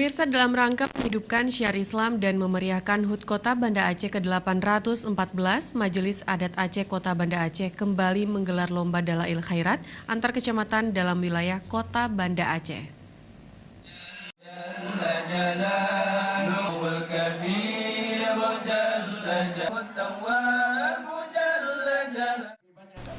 Pemirsa, dalam rangka menghidupkan syiar Islam dan memeriahkan HUT Kota Banda Aceh ke-814, Majelis Adat Aceh Kota Banda Aceh kembali menggelar Lomba Dalail Khairat antar kecamatan dalam wilayah Kota Banda Aceh.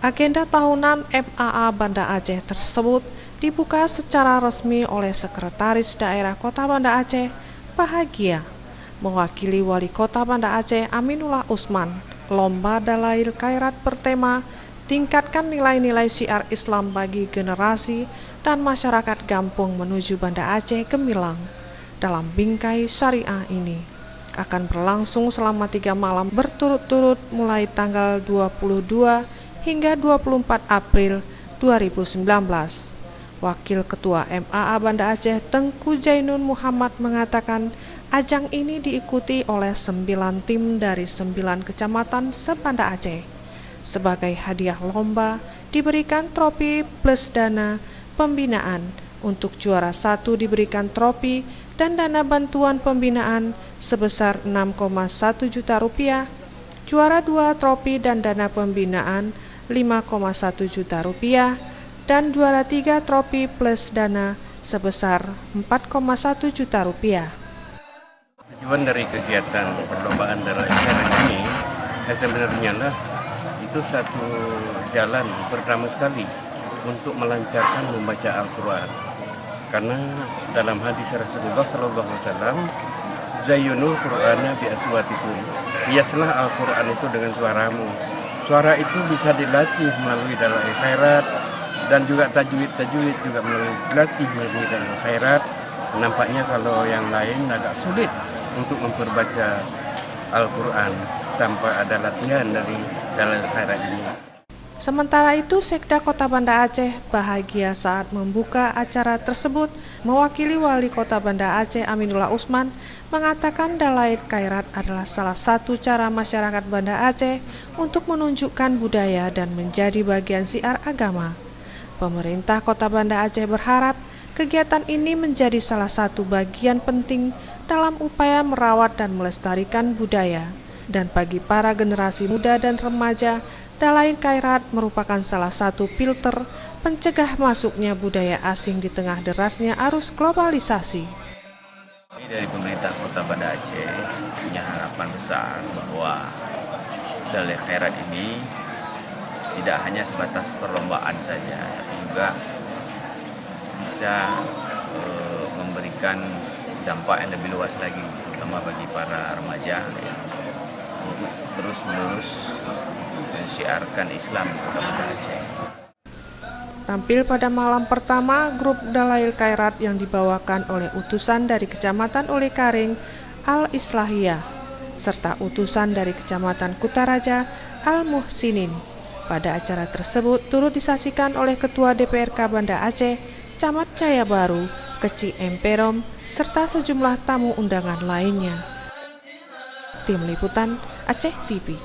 Agenda tahunan MAA Banda Aceh tersebut dibuka secara resmi oleh Sekretaris Daerah Kota Banda Aceh, Bahagia, mewakili Wali Kota Banda Aceh Aminullah Usman. Lomba Dalail Khairat bertema tingkatkan nilai-nilai syiar Islam bagi generasi dan masyarakat Gampung menuju Banda Aceh Gemilang. Dalam bingkai syariah ini akan berlangsung selama 3 malam berturut-turut mulai tanggal 22 hingga 24 April 2019. Wakil Ketua MAA Banda Aceh Tengku Jainun Muhammad mengatakan ajang ini diikuti oleh 9 tim dari 9 kecamatan se-Banda Aceh. Sebagai hadiah lomba diberikan trofi plus dana pembinaan. Untuk juara 1 diberikan trofi dan dana bantuan pembinaan sebesar 6,1 juta rupiah. Juara 2 trofi dan dana pembinaan 5,1 juta rupiah dan juara 3 trofi plus dana sebesar 4,1 juta rupiah. Tujuan dari kegiatan perlombaan Dalail Khairat ini sebenarnya itu satu jalan pertama sekali untuk melancarkan membaca Al-Quran. Karena dalam hadis Rasulullah SAW, Zayyunul Qur'ana bi aswatikum, hiaslah Al-Quran itu dengan suaramu. Suara itu bisa dilatih melalui Dalail Khairat dan juga tajwid juga dilatih melalui Dalail Khairat. Nampaknya kalau yang lain agak sulit untuk memperbaca Al-Quran tanpa ada latihan dari Dalail Khairat ini. Sementara itu, Sekda Kota Banda Aceh Bahagia saat membuka acara tersebut mewakili Wali Kota Banda Aceh Aminullah Usman mengatakan Dalail Khairat adalah salah satu cara masyarakat Banda Aceh untuk menunjukkan budaya dan menjadi bagian syiar agama. Pemerintah Kota Banda Aceh berharap kegiatan ini menjadi salah satu bagian penting dalam upaya merawat dan melestarikan budaya. Dan bagi para generasi muda dan remaja, Dalail Khairat merupakan salah satu filter pencegah masuknya budaya asing di tengah derasnya arus globalisasi. Dari pemerintah Kota Banda Aceh punya harapan besar bahwa Dalail Khairat ini tidak hanya sebatas perlombaan saja, tapi juga bisa memberikan dampak yang lebih luas lagi, terutama bagi para remaja untuk terus-menerus mensiarkan Islam di Kota Banda Aceh. Tampil pada malam pertama, grup Dalail Khairat yang dibawakan oleh utusan dari Kecamatan Olekaring Al-Islahiyah serta utusan dari Kecamatan Kutaraja Al-Muhsinin. Pada acara tersebut turut disaksikan oleh Ketua DPRK Banda Aceh, Camat Jaya Baru, Keci Emperom, serta sejumlah tamu undangan lainnya. Tim Liputan Aceh TV.